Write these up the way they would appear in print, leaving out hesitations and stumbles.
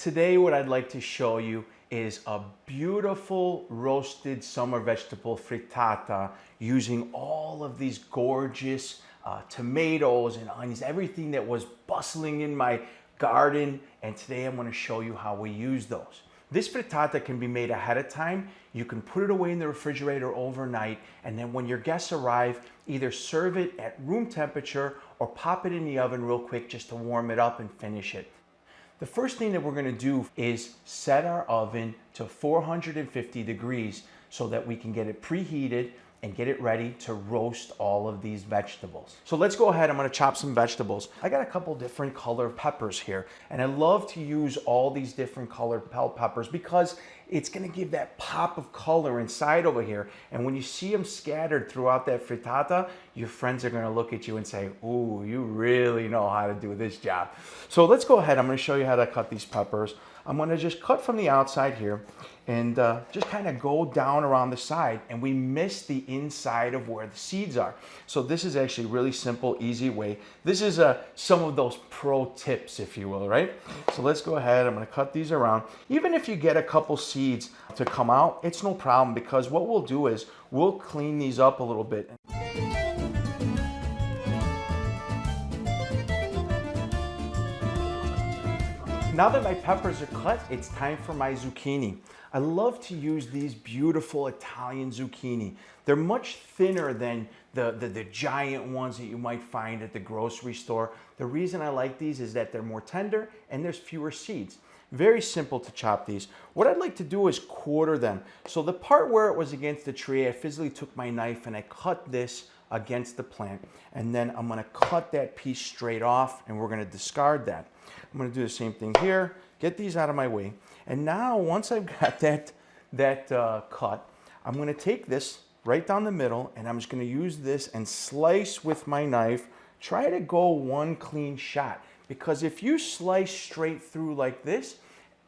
Today what I'd like to show you is a beautiful roasted summer vegetable frittata using all of these gorgeous tomatoes and onions, everything that was bustling in my garden, and today I'm going to show you how we use those. This frittata can be made ahead of time. You can put it away in the refrigerator overnight, and then when your guests arrive, either serve it at room temperature or pop it in the oven real quick just to warm it up and finish it. The first thing that we're going to do is set our oven to 450 degrees so that we can get it preheated and get it ready to roast all of these vegetables. So let's go ahead. I'm going to chop some vegetables. I got a couple different color peppers here, and I love to use all these different colored bell peppers because it's going to give that pop of color inside over here. And when you see them scattered throughout that frittata, your friends are going to look at you and say, ooh, you really know how to do this job. So let's go ahead. I'm going to show you how to cut these peppers. I'm going to just cut from the outside here and just kind of go down around the side, and we miss the inside of where the seeds are. So this is actually a really simple, easy way. This is some of those pro tips, if you will, right? So let's go ahead. I'm going to cut these around. Even if you get a couple seeds to come out, it's no problem, because what we'll do is we'll clean these up a little bit. Now that my peppers are cut, it's time for my zucchini. I love to use these beautiful Italian zucchini. They're much thinner than the giant ones that you might find at the grocery store. The reason I like these is that they're more tender and there's fewer seeds. Very simple to chop these. What I'd like to do is quarter them. So the part where it was against the tree, I physically took my knife and I cut this against the plant. And then I'm gonna cut that piece straight off, and we're gonna discard that. I'm gonna do the same thing here, get these out of my way. And now once I've got that cut, I'm gonna take this right down the middle, and I'm just gonna use this and slice with my knife. Try to go one clean shot, because if you slice straight through like this,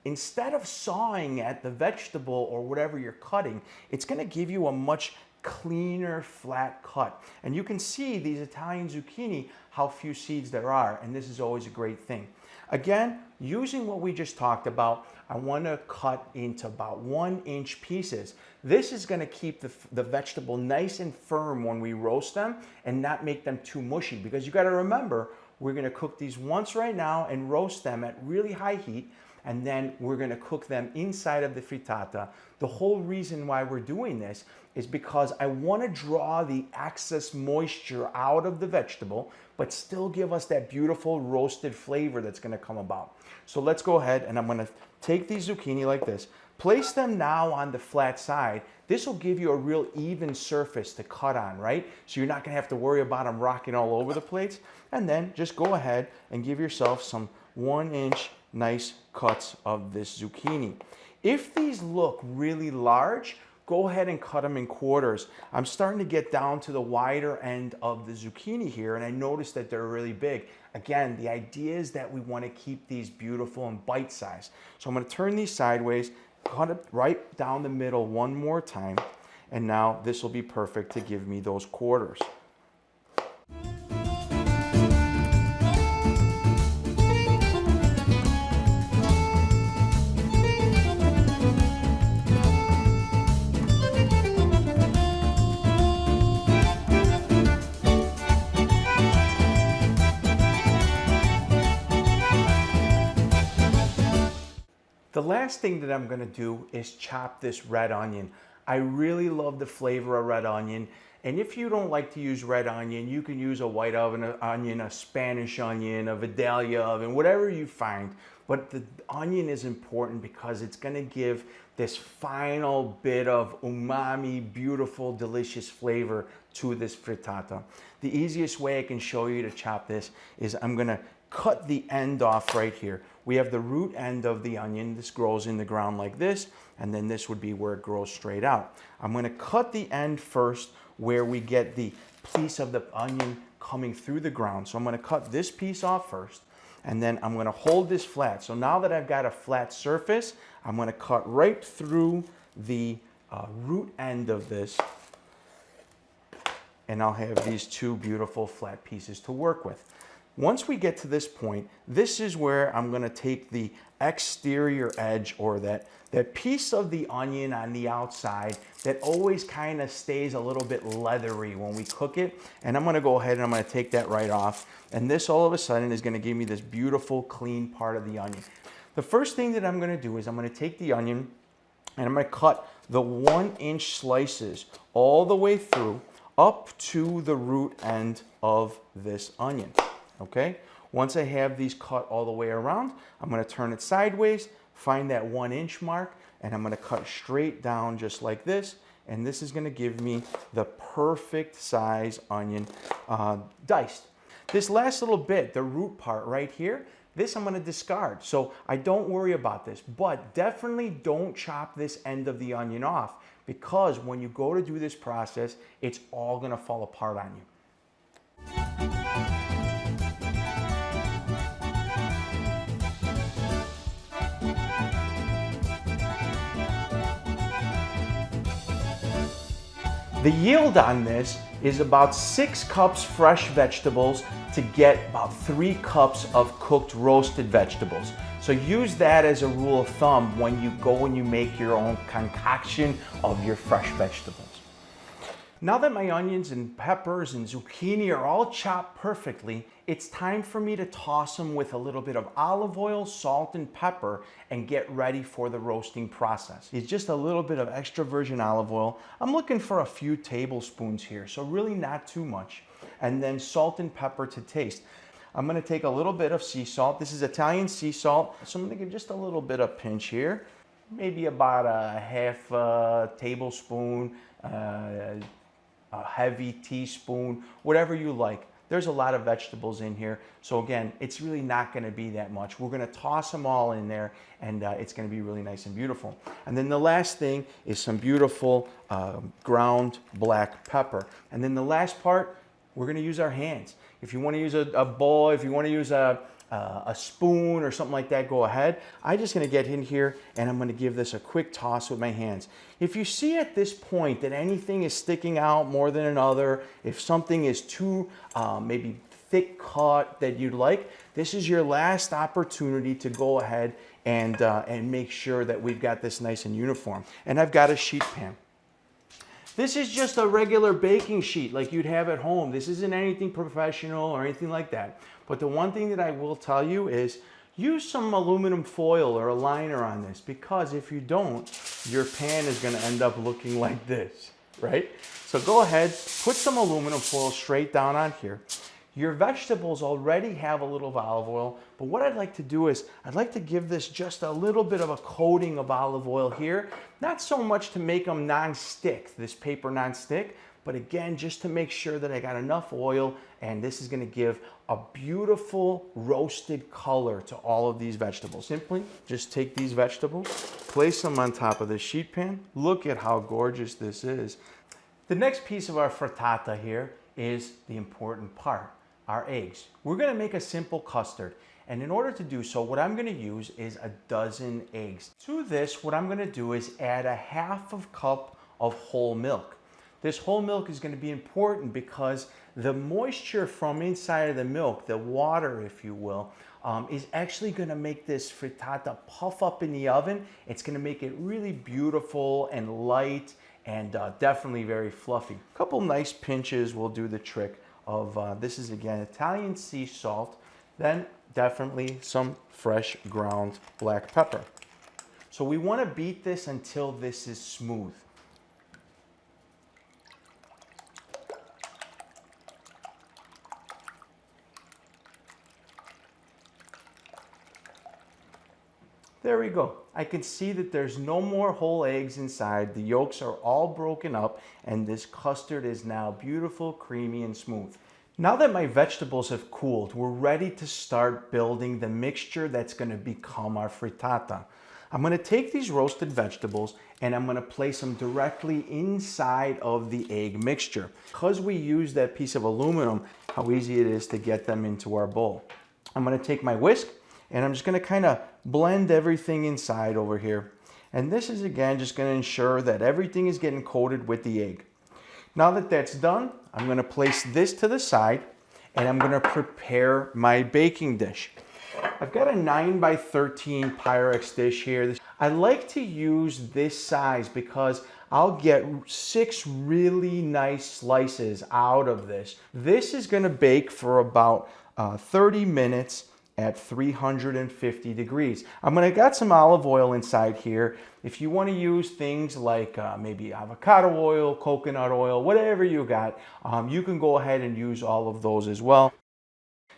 instead of sawing at the vegetable or whatever you're cutting, it's gonna give you a much cleaner, flat cut. And you can see these Italian zucchini, how few seeds there are, and this is always a great thing. Again, using what we just talked about, I want to cut into about 1-inch pieces. This is going to keep the vegetable nice and firm when we roast them and not make them too mushy, because you got to remember, we're going to cook these once right now and roast them at really high heat, and then we're going to cook them inside of the frittata. The whole reason why we're doing this is because I want to draw the excess moisture out of the vegetable, but still give us that beautiful roasted flavor that's going to come about. So let's go ahead, and I'm going to take these zucchini like this, place them now on the flat side. This will give you a real even surface to cut on, right? So you're not going to have to worry about them rocking all over the place. And then just go ahead and give yourself some 1-inch nice cuts of this zucchini. If these look really large, go ahead and cut them in quarters. I'm starting to get down to the wider end of the zucchini here, and I noticed that they're really big. Again, the idea is that we want to keep these beautiful and bite-sized. So I'm going to turn these sideways, cut it right down the middle one more time, and now this will be perfect to give me those quarters. The last thing that I'm gonna do is chop this red onion. I really love the flavor of red onion. And if you don't like to use red onion, you can use a white onion, a Spanish onion, a Vidalia oven, whatever you find. But the onion is important because it's gonna give this final bit of umami, beautiful, delicious flavor to this frittata. The easiest way I can show you to chop this is I'm gonna cut the end off right here. We have the root end of the onion. This grows in the ground like this, and then this would be where it grows straight out. I'm going to cut the end first where we get the piece of the onion coming through the ground. So I'm going to cut this piece off first, and then I'm going to hold this flat. So now that I've got a flat surface, I'm going to cut right through the root end of this, and I'll have these two beautiful flat pieces to work with. Once we get to this point, this is where I'm gonna take the exterior edge, or that piece of the onion on the outside that always kind of stays a little bit leathery when we cook it. And I'm gonna go ahead and I'm gonna take that right off. And this all of a sudden is gonna give me this beautiful, clean part of the onion. The first thing that I'm gonna do is I'm gonna take the onion and I'm gonna cut the 1-inch slices all the way through up to the root end of this onion, okay? Once I have these cut all the way around, I'm gonna turn it sideways, find that 1-inch mark, and I'm gonna cut straight down just like this. And this is gonna give me the perfect size onion diced. This last little bit, the root part right here, this I'm gonna discard. So I don't worry about this, but definitely don't chop this end of the onion off, because when you go to do this process, it's all gonna fall apart on you. The yield on this is about 6 cups fresh vegetables to get about 3 cups of cooked roasted vegetables. So use that as a rule of thumb when you go and you make your own concoction of your fresh vegetables. Now that my onions and peppers and zucchini are all chopped perfectly, it's time for me to toss them with a little bit of olive oil, salt, and pepper and get ready for the roasting process. It's just a little bit of extra virgin olive oil. I'm looking for a few tablespoons here, so really not too much. And then salt and pepper to taste. I'm gonna take a little bit of sea salt. This is Italian sea salt, so I'm gonna give just a little bit of pinch here. Maybe about a half tablespoon, a heavy teaspoon, whatever you like. There's a lot of vegetables in here. So again, it's really not gonna be that much. We're gonna toss them all in there, and it's gonna be really nice and beautiful. And then the last thing is some beautiful ground black pepper. And then the last part, we're gonna use our hands. If you wanna use a bowl, if you wanna use a spoon or something like that, go ahead. I'm just gonna get in here and I'm gonna give this a quick toss with my hands. If you see at this point that anything is sticking out more than another, if something is too maybe thick cut that you'd like, this is your last opportunity to go ahead and make sure that we've got this nice and uniform. And I've got a sheet pan. This is just a regular baking sheet like you'd have at home. This isn't anything professional or anything like that. But the one thing that I will tell you is use some aluminum foil or a liner on this, because if you don't, your pan is gonna end up looking like this, right? So go ahead, put some aluminum foil straight down on here. Your vegetables already have a little of olive oil, but what I'd like to do is I'd like to give this just a little bit of a coating of olive oil here. Not so much to make them non-stick, this paper non-stick, but again, just to make sure that I got enough oil, and this is gonna give a beautiful roasted color to all of these vegetables. Simply just take these vegetables, place them on top of the sheet pan. Look at how gorgeous this is. The next piece of our frittata here is the important part, our eggs. We're gonna make a simple custard. And in order to do so, what I'm gonna use is a dozen eggs. To this, what I'm gonna do is add a half cup of whole milk. This whole milk is gonna be important because the moisture from inside of the milk, the water, if you will, is actually gonna make this frittata puff up in the oven. It's gonna make it really beautiful and light and definitely very fluffy. A couple nice pinches will do the trick of, this is again Italian sea salt, then definitely some fresh ground black pepper. So we wanna beat this until this is smooth. There we go. I can see that there's no more whole eggs inside. The yolks are all broken up, and this custard is now beautiful, creamy, and smooth. Now that my vegetables have cooled, we're ready to start building the mixture that's gonna become our frittata. I'm gonna take these roasted vegetables and I'm gonna place them directly inside of the egg mixture. Because we use that piece of aluminum, how easy it is to get them into our bowl. I'm gonna take my whisk, and I'm just gonna kind of blend everything inside over here. And this is again just gonna ensure that everything is getting coated with the egg. Now that that's done, I'm gonna place this to the side, and I'm gonna prepare my baking dish. I've got a 9 by 13 Pyrex dish here. I like to use this size because I'll get 6 really nice slices out of this. This is gonna bake for about 30 minutes at 350 degrees. I'm gonna got some olive oil inside here. If you wanna use things like maybe avocado oil, coconut oil, whatever you got, you can go ahead and use all of those as well.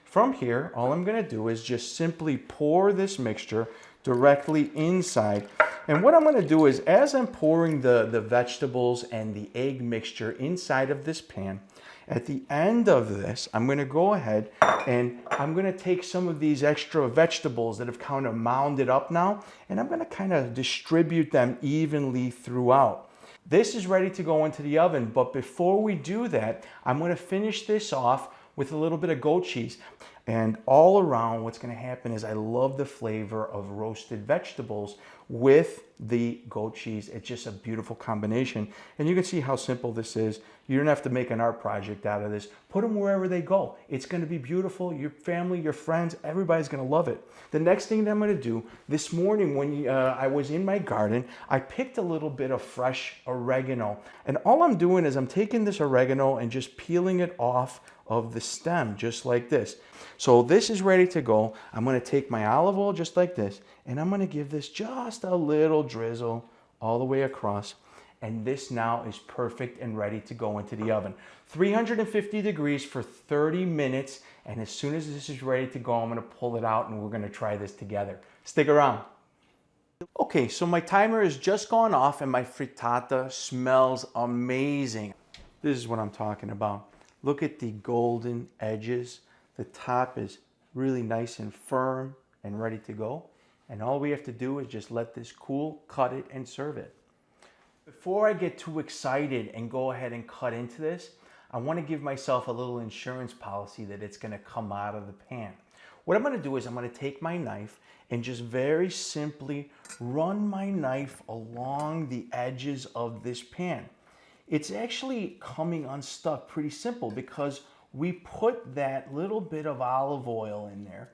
From here, all I'm gonna do is just simply pour this mixture directly inside. And what I'm gonna do is, as I'm pouring the vegetables and the egg mixture inside of this pan, at the end of this, I'm gonna go ahead and I'm gonna take some of these extra vegetables that have kind of mounded up now, and I'm gonna kind of distribute them evenly throughout. This is ready to go into the oven, but before we do that, I'm gonna finish this off with a little bit of goat cheese. And all around, what's gonna happen is I love the flavor of roasted vegetables with the goat cheese. It's just a beautiful combination. And you can see how simple this is. You don't have to make an art project out of this. Put them wherever they go. It's gonna be beautiful. Your family, your friends, everybody's gonna love it. The next thing that I'm gonna do, this morning when I was in my garden, I picked a little bit of fresh oregano. And all I'm doing is I'm taking this oregano and just peeling it off of the stem, just like this. So this is ready to go. I'm gonna take my olive oil just like this, and I'm gonna give this just a little drizzle all the way across. And this now is perfect and ready to go into the oven. 350 degrees for 30 minutes. And as soon as this is ready to go, I'm gonna pull it out and we're gonna try this together. Stick around. Okay, so my timer has just gone off and my frittata smells amazing. This is what I'm talking about. Look at the golden edges. The top is really nice and firm and ready to go. And all we have to do is just let this cool, cut it, and serve it. Before I get too excited and go ahead and cut into this, I want to give myself a little insurance policy that it's going to come out of the pan. What I'm going to do is I'm going to take my knife and just very simply run my knife along the edges of this pan. It's actually coming unstuck pretty simple because we put that little bit of olive oil in there.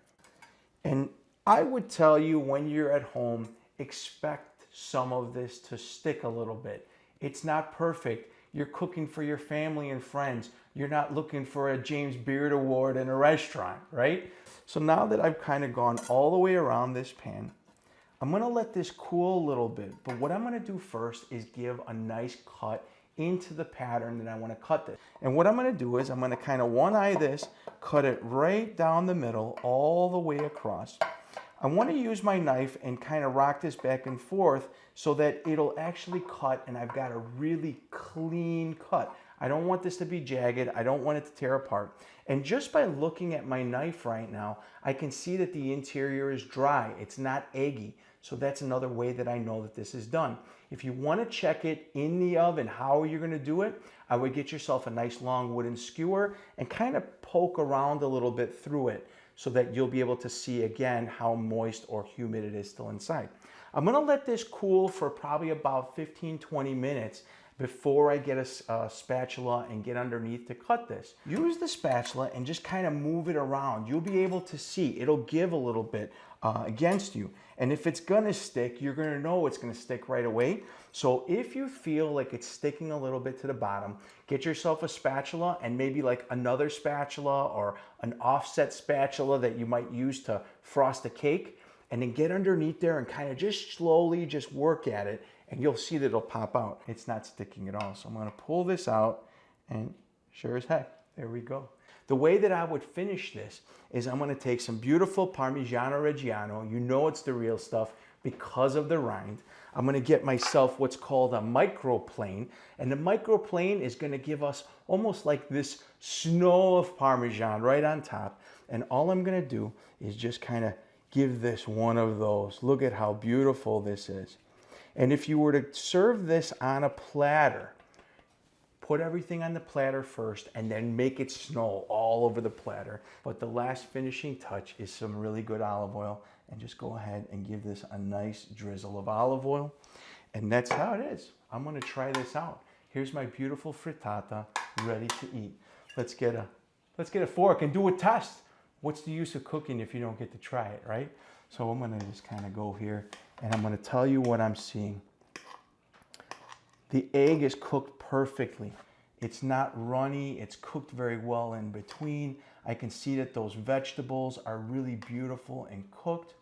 And I would tell you, when you're at home, expect some of this to stick a little bit. It's not perfect. You're cooking for your family and friends. You're not looking for a James Beard Award in a restaurant, right? So now that I've kind of gone all the way around this pan, I'm gonna let this cool a little bit. But what I'm gonna do first is give a nice cut into the pattern that I want to cut this. And what I'm going to do is I'm going to kind of one-eye this, cut it right down the middle all the way across. I want to use my knife and kind of rock this back and forth so that it'll actually cut and I've got a really clean cut. I don't want this to be jagged. I don't want it to tear apart. And just by looking at my knife right now, I can see that the interior is dry. It's not eggy. So that's another way that I know that this is done. If you want to check it in the oven, how you're going to do it, I would get yourself a nice long wooden skewer and kind of poke around a little bit through it so that you'll be able to see again how moist or humid it is still inside. I'm going to let this cool for probably about 15-20 minutes before I get a spatula and get underneath to cut this. Use the spatula and just kind of move it around. You'll be able to see, it'll give a little bit against you. And if it's gonna stick, you're gonna know it's gonna stick right away. So if you feel like it's sticking a little bit to the bottom, get yourself a spatula and maybe like another spatula or an offset spatula that you might use to frost a cake, and then get underneath there and kind of just slowly just work at it, and you'll see that it'll pop out. It's not sticking at all. So I'm gonna pull this out, and sure as heck, there we go. The way that I would finish this is I'm gonna take some beautiful Parmigiano Reggiano. You know it's the real stuff because of the rind. I'm gonna get myself what's called a microplane, and the microplane is gonna give us almost like this snow of Parmesan right on top. And all I'm gonna do is just kind of give this one of those. Look at how beautiful this is. And if you were to serve this on a platter, put everything on the platter first and then make it snow all over the platter. But the last finishing touch is some really good olive oil, and just go ahead and give this a nice drizzle of olive oil. And that's how it is. I'm gonna try this out. Here's my beautiful frittata ready to eat. Let's get a let's get a fork and do a test. What's the use of cooking if you don't get to try it, right? So I'm gonna just kind of go here and I'm gonna tell you what I'm seeing. The egg is cooked perfectly. It's not runny, it's cooked very well in between. I can see that those vegetables are really beautiful and cooked.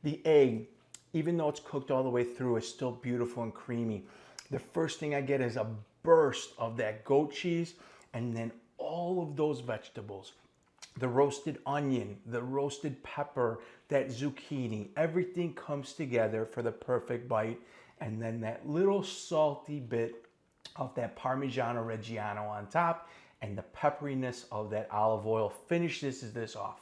The egg, even though it's cooked all the way through, is still beautiful and creamy. The first thing I get is a burst of that goat cheese, and then all of those vegetables. The roasted onion, the roasted pepper, that zucchini, everything comes together for the perfect bite. And then that little salty bit of that Parmigiano Reggiano on top, and the pepperiness of that olive oil finishes this off.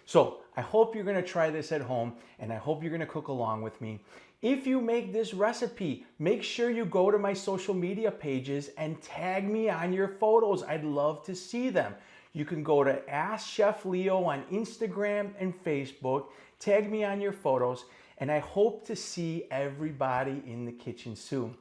So I hope you're gonna try this at home, and I hope you're gonna cook along with me. If you make this recipe, make sure you go to my social media pages and tag me on your photos. I'd love to see them. You can go to Ask Chef Leo on Instagram and Facebook, tag me on your photos, and I hope to see everybody in the kitchen soon.